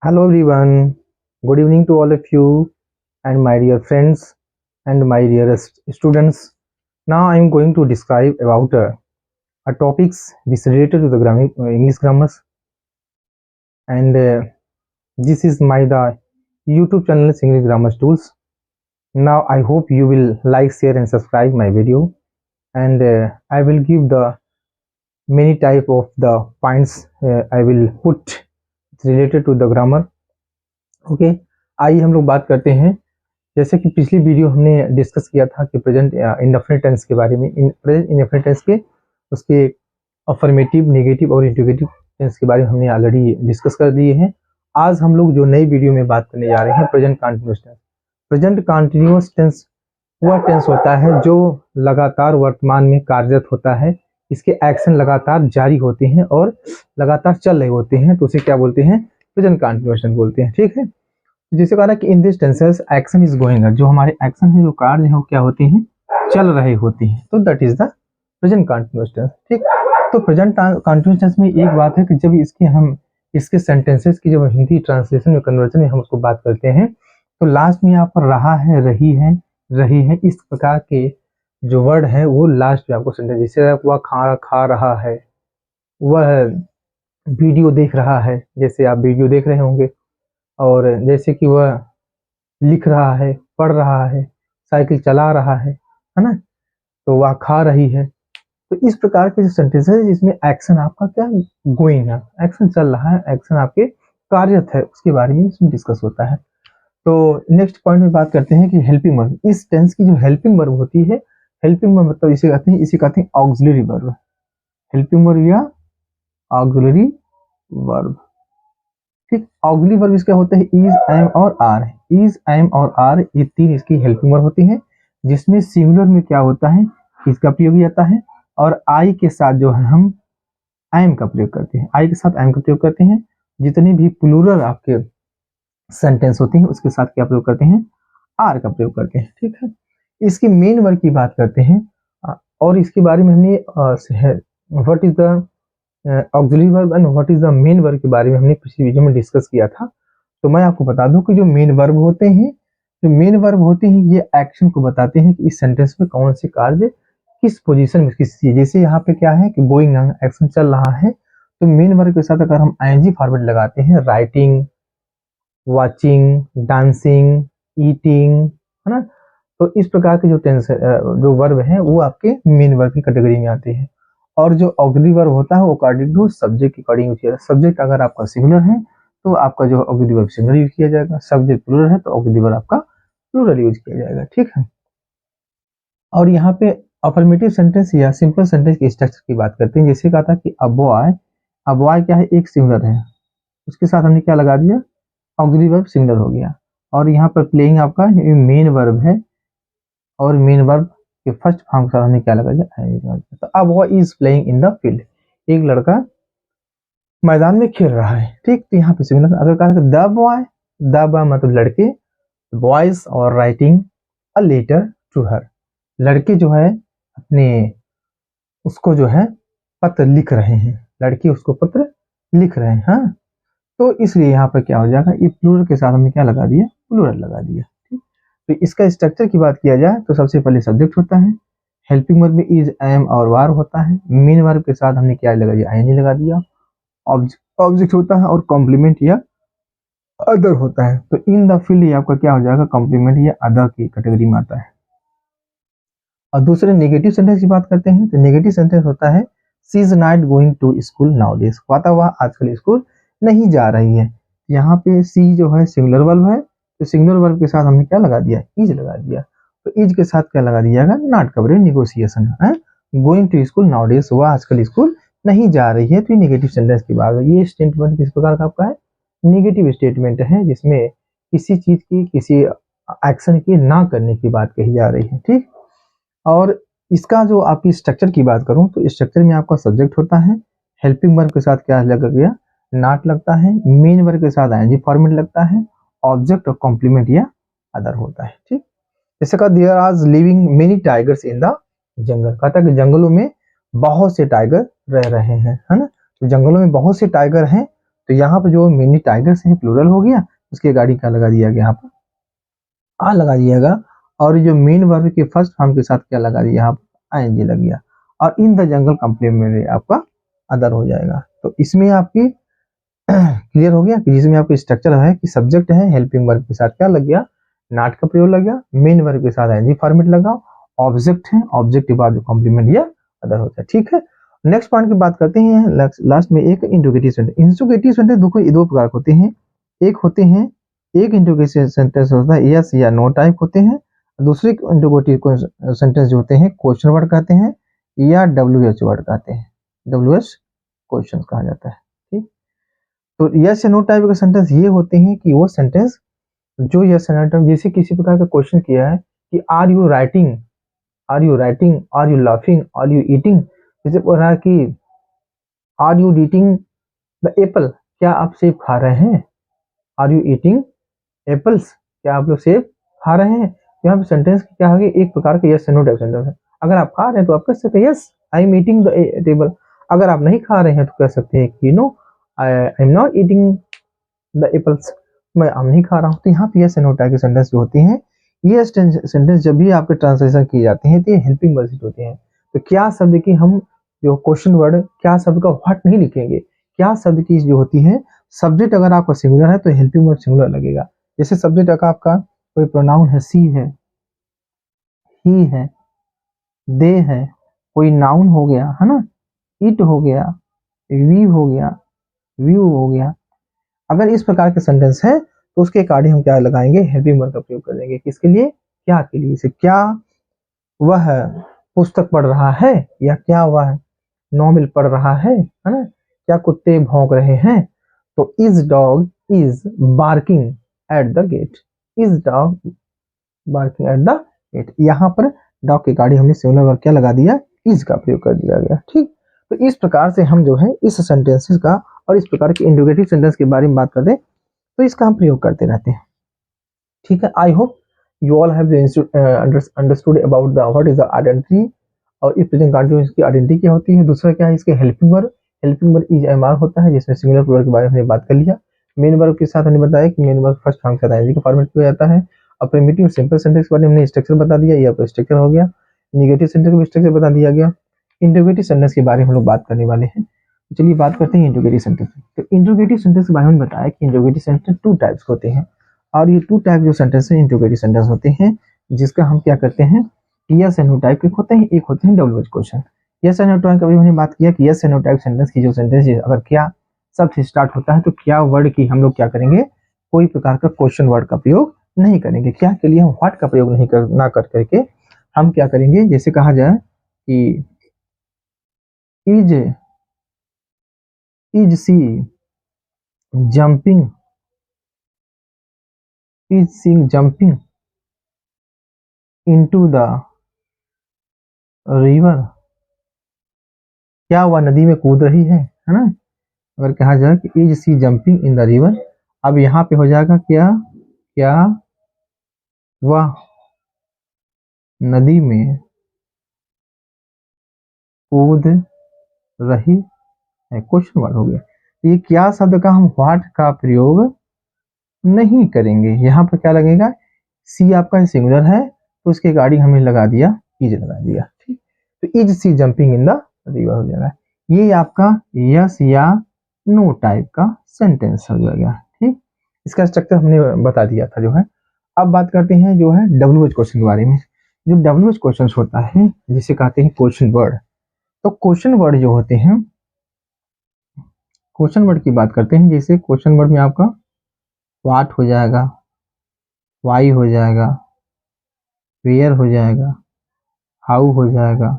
Hello everyone, good evening to all of you and my dear friends and my dearest students. Now I am going to describe about a topics which related to the English grammars and this is my the YouTube channel English Grammar Tools. Now I hope you will like, share and subscribe my video and I will give the many type of the points I will put related to the grammar. Okay आइए हम लोग बात करते हैं। जैसे कि पिछली video हमने डिस्कस किया था कि प्रेजेंट इंडेफिनिट टेंस के बारे में, प्रेजेंट इंडेफिनिट टेंस के उसके अफर्मेटिव, नेगेटिव और इंटीग्रेटिव टेंस के बारे में हमने ऑलरेडी डिस्कस कर दिए हैं। आज हम लोग जो नई वीडियो में बात करने जा रहे हैं present continuous tense. Present continuous tense वह टेंस होता है जो लगातार वर्तमान में कार्यरत होता है, इसके एक्शन लगातार जारी होते हैं और लगातार चल रहे होते हैं, तो उसे क्या बोलते हैं? प्रेजेंट कंटिन्यूअस टेंस बोलते हैं। ठीक है, जैसे कहा कि in this tenses action is going on, जो हमारे एक्शन है, जो कार्य है, वो क्या होते हैं? चल रहे होते हैं, तो that is the present continuous tense. ठीक, तो प्रेजेंट कंटिन्यूअस टेंस में एक बात है कि जब इसके सेंटेंसेस की जब हिंदी ट्रांसलेशन में, कन्वर्जन में हम उसको बात करते हैं, तो लास्ट में यहाँ पर रहा है, रही है, इस प्रकार के जो वर्ड है वो लास्ट में आपको सेंटेंस, जैसे वह खा रहा है, वह वीडियो देख रहा है, जैसे आप वीडियो देख रहे होंगे, और जैसे कि वह लिख रहा है, पढ़ रहा है, साइकिल चला रहा है ना, तो वह खा रही है। तो इस प्रकार के जो सेंटेंस है जिसमें एक्शन आपका क्या गोइंग है, एक्शन चल रहा है, एक्शन आपके कार्यरत है, उसके बारे में इसमें डिस्कस होता है। तो नेक्स्ट पॉइंट में बात करते हैं कि हेल्पिंग वर्ब। इस टेंस की जो हेल्पिंग वर्ब होती है, हेल्पिंग वर्ब मतलब इसे कहते हैं ऑक्सिलरी वर्ब। हेल्पिंग वर्ब या ऑक्सिलरी वर्ब। ठीक, ऑक्सिलरी वर्ब इसका होता है इज, एम और आर। इज, एम और आर, ये तीन इसकी हेल्पिंग वर्ब होती हैं, जिसमें सिंगुलर में क्या होता है, इसका प्रयोग जाता है, और आई के साथ जो है हम एम का प्रयोग करते हैं, आई के साथ एम का प्रयोग करते हैं। जितने भी प्लूरल आपके सेंटेंस होते हैं उसके साथ क्या प्रयोग करते हैं? आर का प्रयोग करते हैं। ठीक है, इसकी मेन वर्ब की बात करते हैं और इसके बारे में हमने what is the auxiliary verb and what is the main verb के बारे में हमने पिछली वीडियो में डिस्कस किया था। तो मैं आपको बता दूं कि जो मेन वर्ब होते हैं, ये एक्शन को बताते हैं कि इस सेंटेंस में कौन से कार्य किस पोजीशन में, किस चीज। जैसे यहाँ पे क्या है कि गोइंग ऑन, एक्शन चल रहा है, तो मेन वर्ब के साथ अगर हम आईएनजी फॉर्मेट लगाते हैं, राइटिंग, वाचिंग, डांसिंग, ईटिंग, है ना, तो इस प्रकार के जो टेंस जो वर्ब है वो आपके मेन वर्ब की कैटेगरी में आते हैं। और जो ऑक्सिलरी वर्ब होता है वो अकॉर्डिंग टू सब्जेक्ट के अकॉर्डिंग यूज किया जाता है। सब्जेक्ट अगर आपका सिंगुलर है तो आपका जो ऑक्सिलरी वर्ब सिंगुलर यूज किया जाएगा, सब्जेक्ट प्लूरल है तो ऑक्सिलरी वर्ब आपका प्लूरल यूज किया जाएगा। ठीक है, और यहाँ पे अफर्मेटिव सेंटेंस या सिंपल सेंटेंस के स्ट्रक्चर की बात करते हैं। जैसे कहा था कि अ बॉय क्या है, एक सिंगुलर है, उसके साथ हमने क्या लगा दिया? ऑक्सिलरी वर्ब सिंगुलर हो गया। और यहाँ पर प्लेइंग आपका मेन वर्ब है, और मेन वर्ब के फर्स्ट फॉर्म के साथ हमने क्या लगा दिया? तो अब वो is playing in the field, एक लड़का मैदान में खेल रहा है। ठीक, तो यहाँ पे सिंगुलर। अगर कहा द बॉय मतलब लड़के, बॉयज और writing a letter to her, लड़के जो है अपने उसको जो है पत्र लिख रहे हैं, लड़के उसको पत्र लिख रहे हैं। हाँ, तो इसलिए यहाँ पर क्या हो जाएगा, ये प्लूरल के साथ हमने क्या लगा दिया? प्लूरल लगा दिया। ठीक, तो इसका स्ट्रक्चर की बात किया जाए तो सबसे पहले सब्जेक्ट होता है, हेल्पिंग वर्ब में इज, एम और वार होता है, मेन वर्ब के साथ हमने क्या लगा दिया? आईएनजी लगा दिया। ऑब्जेक्ट होता है और कॉम्प्लीमेंट या अदर होता है। तो इन द फील्ड ये आपका क्या हो जाएगा? कॉम्प्लीमेंट या अदर की कैटेगरी में आता है। और दूसरे नेगेटिव सेंटेंस की बात करते हैं, तो नेगेटिव सेंटेंस होता है she is not going to school nowadays, वह आजकल स्कूल नहीं जा रही है। यहाँ पे सी जो है सिंगुलर वर्ब है, तो सिंगुलर वर्ब के साथ हमने क्या लगा दिया? इज लगा दिया। तो इज के साथ क्या लगा दिया? नॉट कवरेज निगोशिएशन है, गोइंग टू स्कूल नाउडेज, वह आजकल स्कूल नहीं जा रही है। तो ये नेगेटिव सेंटेंस की बात है। ये स्टेटमेंट किस प्रकार का आपका है? नेगेटिव स्टेटमेंट है, जिसमें किसी चीज की, किसी एक्शन की ना करने की बात कही जा रही है। ठीक, और इसका जो आपकी स्ट्रक्चर की बात करूं तो स्ट्रक्चर में आपका सब्जेक्ट होता है, हेल्पिंग वर्ब के साथ क्या लग गया? नॉट लगता है, मेन वर्ब के साथ आईएनजी फॉर्मेट लगता है, ऑब्जेक्ट और कॉम्प्लीमेंट या अदर होता है। ठीक, जैसे कहा there are living many tigers in the jungle, कहता है कि जंगलों में बहुत से टाइगर रह रहे हैं, है ना, तो जंगलों में बहुत से टाइगर हैं, तो यहाँ पर जो मेनी टाइगर्स हैं प्लूरल हो गया, उसके गाड़ी क्या लगा दिया गया, यहाँ पर आ लगा दिएगा, और जो मेन वर्ब के फर्स्ट फॉर्म के साथ क्या लगा दिया, यहाँ पर आईएनजी लग गया, और इन द जंगल कंप्लीमेंट आपका अदर हो जाएगा। तो इसमें आपकी क्लियर हो गया कि जिसमें आपका स्ट्रक्चर है कि सब्जेक्ट है, हेल्पिंग वर्ब के साथ क्या लग गया, नॉट का प्रयोग लग गया, मेन वर्ब के साथ आईएनजी फॉर्मेट लगा, ऑब्जेक्ट है, ऑब्जेक्ट के बाद जो कॉम्प्लीमेंट या अदर होता है। ठीक है, नेक्स्ट पॉइंट की बात करते हैं लास्ट में, एक इंट्रोगेटिव सेंटेंस। इंट्रोगेटिव सेंटेंस दो प्रकार के होते हैं, एक होते हैं, एक इंट्रोगेटिव सेंटेंस होता है यस या नो टाइप होते हैं, दूसरे इंट्रोगेटिव सेंटेंस जो होते हैं क्वेश्चन वर्ड कहते हैं या डब्ल्यूएच वर्ड कहते हैं, डब्ल्यूएच क्वेश्चन कहा जाता है। ठीक, तो यस या नो टाइप का सेंटेंस ये होते हैं कि वो सेंटेंस जो यस या नो टाइप, जैसे किसी प्रकार का क्वेश्चन किया है कि are you writing, are you writing, are you laughing, are you eating, जैसे बोल रहा है कि are you eating the apple, क्या आप सेब खा रहे हैं, आर यू ईटिंग एप्पल्स, क्या आप लोग सेब खा रहे हैं। यहाँ पे सेंटेंस क्या होगी, एक प्रकार का यस नो टाइप सेंटेंस है। अगर आप खा रहे हैं तो आप कह सकते हैं yes I am eating the table, अगर आप नहीं खा रहे हैं तो कह सकते हैं कि no I am not eating the apples, मैं आम नहीं खा रहा हूँ। तो यहाँ पे यस नो टाइप के सेंटेंस जो होते हैं, ये सेंटेंस जब भी आपके ट्रांसलेशन किए जाते हैं तो ये हेल्पिंग वर्ड होते हैं। तो क्या शब्द की हम जो क्वेश्चन वर्ड, क्या शब्द का व्हाट नहीं लिखेंगे, क्या शब्द की जो होती है सब्जेक्ट अगर आपका सिंगुलर है तो हेल्पिंग वर्ड सिंगुलर लगेगा। जैसे सब्जेक्ट अगर आपका कोई प्रोनाउन है, सी है, ही है, दे है, कोई नाउन हो गया है ना, इट हो गया, वी हो गया, व्यू हो गया, अगर इस प्रकार के सेंटेंस है तो उसके अकॉर्डिंग हम क्या लगाएंगे, हेल्पिंग वर्ड का प्रयोग कर देंगे। किसके लिए, क्या के लिए, से क्या वह पुस्तक पढ़ रहा है, या क्या वह नॉवेल पढ़ रहा है ना, क्या कुत्ते भौंक रहे हैं। तो is dog is barking at the gate, is dog barking at the gate, यहाँ पर डॉग की गाड़ी हमने सिंगुलर वर्ब क्या लगा दिया, इज का प्रयोग कर दिया गया। ठीक, तो इस प्रकार से हम जो है इस सेंटेंसेस का और इस प्रकार के इंट्रोगेटिव सेंटेंस के बारे में बात करते हैं, तो इसका हम प्रयोग करते रहते हैं। ठीक है, I hope you all have understood about the what is the identity, और इस प्रेजेंट कंटीन्यूअस की आइडेंटिटी क्या होती है, दूसरा क्या है इसके helping verb, helping verb is am are होता है जिसमें सिंगुलर प्लूरल के बारे में हमने बात कर लिया। मेन वर्ब के साथ हमने बताया कि मेन वर्ब फर्स्ट फॉर्म के साथ आईएनजी का फॉर्मेट किया जाता है। और प्रिमिटिव सिंपल सेंटेंस के बारे में हमने स्ट्रक्चर बता दिया, ये आपका स्ट्रक्चर हो गया। नेगेटिव सेंटेंस का स्ट्रक्चर बता दिया गया। इंट्रोगेटिव सेंटेंस के बारे में हम लोग बात करने वाले हैं, तो चलिए बात करते हैं इंट्रोगेटिव सेंटेंस। तो इंट्रोगेटिव सेंटेंस के बारे में बताया कि इंट्रोगेटिव सेंटेंस टू टाइप्स होते हैं, और ये टू टाइप जो सेंटेंस है इंट्रोगेटिव सेंटेंस होते हैं, जिसका हम क्या करते हैं, यस एंड नो टाइप के होते हैं, एक होते हैं double word question. Yes and no type कभी हमने बात किया कि yes and no type sentence की जो सेंटेंस अगर क्या शब्द से स्टार्ट होता है तो क्या वर्ड की हम लोग क्या करेंगे, कोई प्रकार का क्वेश्चन वर्ड का प्रयोग नहीं करेंगे। क्या के लिए, हम व्हाट का प्रयोग नहीं कर ना कर करके हम क्या करेंगे, जैसे कहा जाए कि is is she jumping, is she jumping into the river, क्या वह नदी में कूद रही है ना। अगर कहा जाए कि is she jumping in the river, अब यहाँ पे हो जाएगा क्या, क्या वह नदी में कूद रही है, क्वेश्चन वर्ड हो गया। तो ये क्या शब्द का हम व्हाट का प्रयोग नहीं करेंगे, यहाँ पर क्या लगेगा, सी आपका सिंगुलर है तो उसके गाड़ी हमने लगा दिया, इज लगा दिया। ठीक, तो is she jumping in the river हो जाएगा। ये आपका यस या नो टाइप का सेंटेंस हो जाएगा। ठीक, इसका स्ट्रक्चर हमने बता दिया था जो है। अब बात करते हैं जो है डब्ल्यूएच क्वेश्चन के बारे में। जो डब्ल्यूएच क्वेश्चन होता है जिसे कहते हैं क्वेश्चन वर्ड, तो क्वेश्चन वर्ड जो होते हैं, क्वेश्चन वर्ड की बात करते हैं, जैसे क्वेश्चन वर्ड में आपका व्हाट हो जाएगा, वाई हो जाएगा, वेयर हो जाएगा, हाउ हो जाएगा,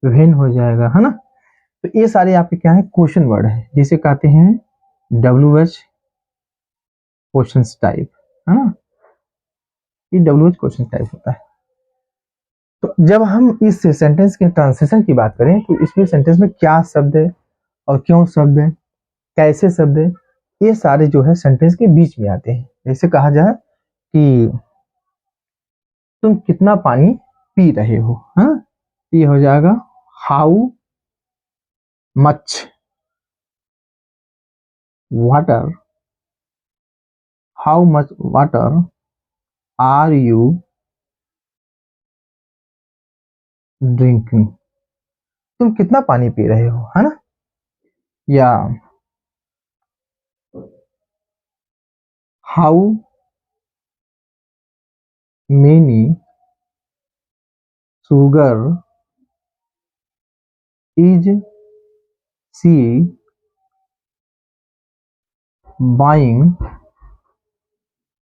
व्हेन हो जाएगा, है ना। तो ये सारे आपके क्या है, क्वेश्चन वर्ड है, जिसे कहते हैं डब्ल्यूएच क्वेश्चन टाइप, है ना। ये डब्ल्यूएच क्वेश्चन टाइप होता है। तो जब हम इस सेंटेंस के ट्रांसलेशन की बात करें तो इसमें सेंटेंस में क्या शब्द है और क्यों शब्द है, कैसे शब्द है, ये सारे जो है सेंटेंस के बीच में आते हैं। जैसे कहा जाए कि तुम कितना पानी पी रहे हो, हाँ, ये हो जाएगा how much, water, how much water are you drinking? तुम कितना पानी पी रहे हो, है ना? या how many sugar is she buying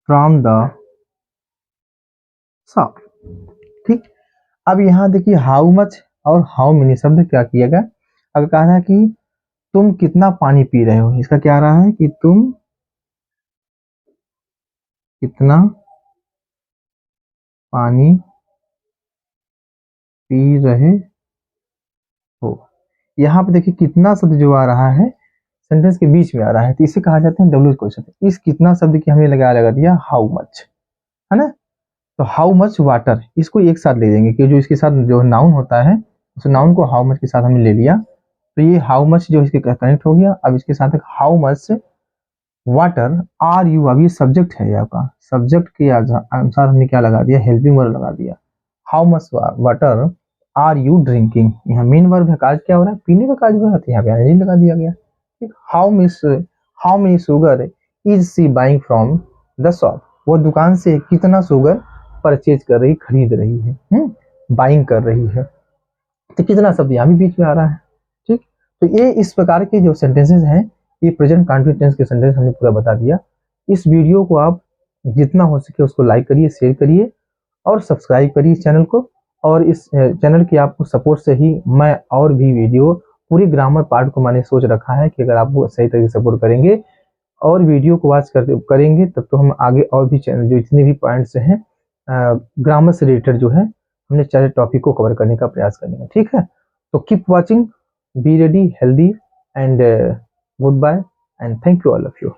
from the shop? ठीक। अब यहाँ देखिए हाउ मच और हाउ मेनी शब्द क्या किया गया। अगर कहा था कि तुम कितना पानी पी रहे हो, इसका क्या रहा है कि तुम कितना पानी पी रहे हो। यहाँ पे देखिए कितना शब्द जो आ रहा है सेंटेंस के बीच में आ रहा है, तो इसे कहा जाता है डब्ल्यू क्वेश्चन। इस कितना शब्द की हमने लगा दिया हाउ मच, है ना? तो हाउ मच वाटर, इसको एक साथ ले देंगे कि जो इसके साथ जो नाउन होता है उस नाउन को हाउ मच के साथ हमने ले लिया, तो ये हाउ मच जो इसके कनेक्ट हो गया। अब इसके साथ how much water are you, अब ये सब्जेक्ट है आपका, सब्जेक्ट के अनुसार हमने क्या लगा दिया, हेल्पिंग वर्ब लगा दिया। How much water are you drinking, यहाँ मेन वर्ब है, काज क्या हो रहा है, पीने का काज हो रहा है, यहाँ पे एनर्जी लगा दिया गया। ठीक। How many sugar is she buying from the shop, वो दुकान से कितना शुगर परचेज कर रही, खरीद रही है, बाइंग कर रही है। तो कितना शब्द यहाँ भी बीच में आ रहा है। ठीक। तो ये इस प्रकार के जो सेंटेंसेस हैं, ये प्रेजेंट कंटिन्यूअस टेंस के सेंटेंस हमने पूरा बता दिया। इस वीडियो को आप जितना हो सके उसको लाइक करिए, शेयर करिए और सब्सक्राइब करिए चैनल को। और इस चैनल की आपको सपोर्ट से ही मैं और भी वीडियो पूरी ग्रामर पार्ट को मैंने सोच रखा है कि अगर आप वो सही तरीके से सपोर्ट करेंगे और वीडियो को वॉच करेंगे तब तो हम आगे और भी जो जितने भी पॉइंट्स हैं ग्रामर से रिलेटेड जो है हमने सारे टॉपिक को कवर करने का प्रयास करेंगे। ठीक है, तो keep watching, be ready, healthy and goodbye and thank you all of you.